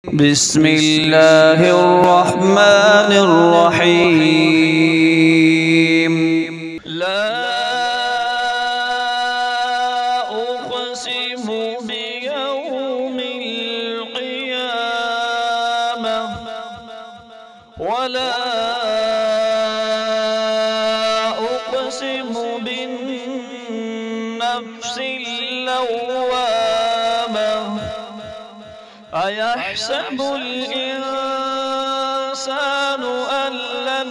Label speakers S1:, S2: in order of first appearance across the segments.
S1: بسم الله الرحمن الرحيم. لا أقسم بيوم القيامة ولا أقسم بالنفس اللوامة. أيحسب الإنسان أن لن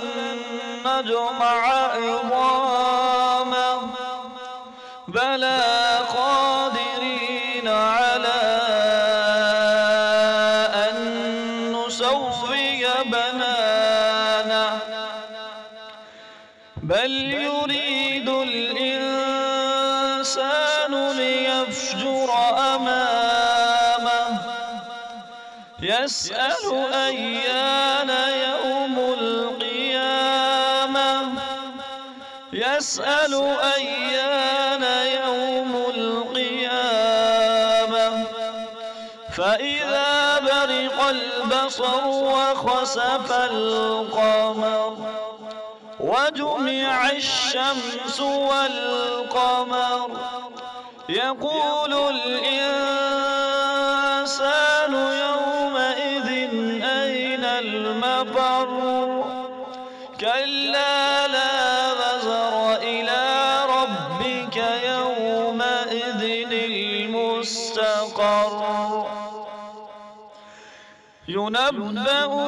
S1: نجمع عظامه بلى قادرين على أن نسوي بنانه بل يريد الإنسان ليفجر أمامه يسأل أيان يوم القيامة يسأل أيان يوم القيامة فإذا برق البصر وخسف القمر وجمع الشمس والقمر يقول الإنسان يومئذ أين المفر كلا لا وزر إلى ربك يومئذ المستقر ينبأ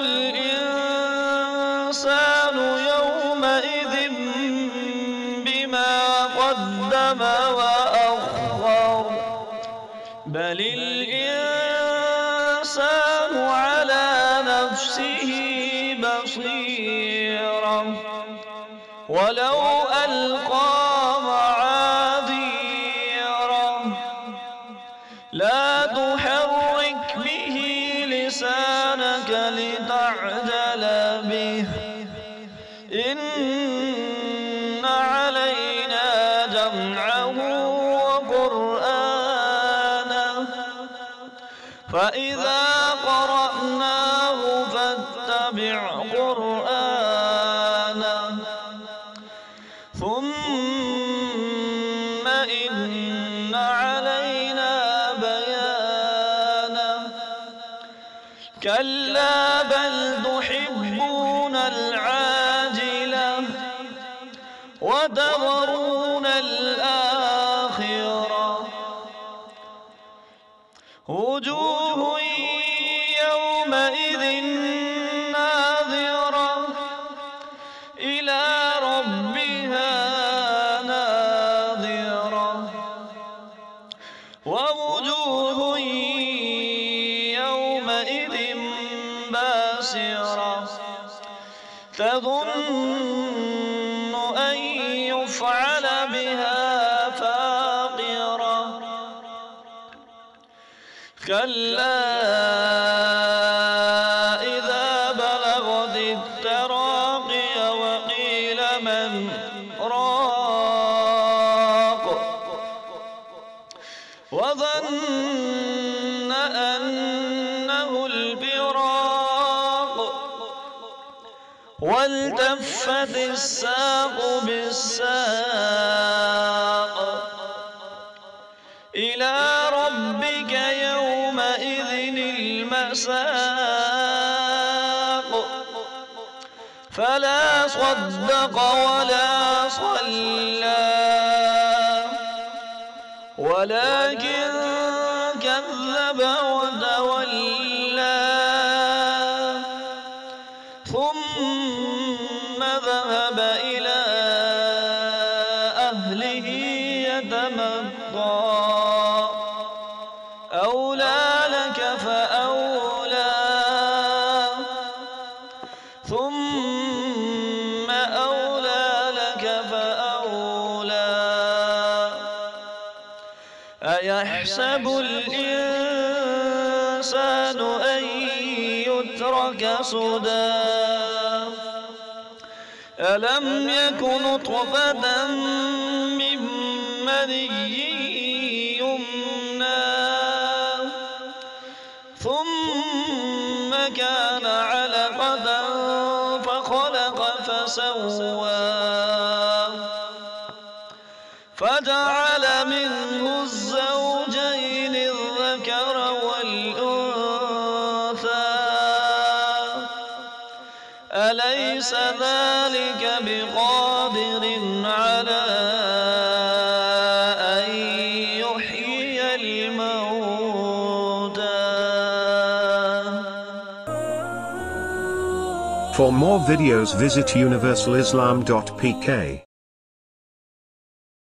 S1: الإنسان يومئذ بما قدم وأخر بل الإنسان على نفسه بصيرة ولو ألقى معاذيره لا تحرك به لسانك لتعجل به إن علينا جمعه وقرآنه فإذا قرأناه فاتبع قرآنه ثم إن علينا بيانه كلا بل تحبون العاجلة وتذرون الآخرة وجوه يومئذ ناظرة إلى ربها ناظرة ووجوه يومئذ باسرة تظن أن يفعل بها فاقرة كلا إذا بلغت التراقي وقيل من راق وظن أنه الفراق والتفت الساق بالساق إلى ربك يومئذ المساق فلا صدق ولا صلى ولكن كذب وتولى ثم ذهب إلى أهله يتمطى أولى لك فأولى ثم أولى لك فأولى أيحسب الإنسان أن يترك سدى ألم يك نطفة من مني يمنى ثم كان علقة فخلق فسوى فجعل منه الزوجين الذكر والأنثى أليس ذلك بقادر على أن يحيي الموتى.
S2: For more videos visit universalislam.pk.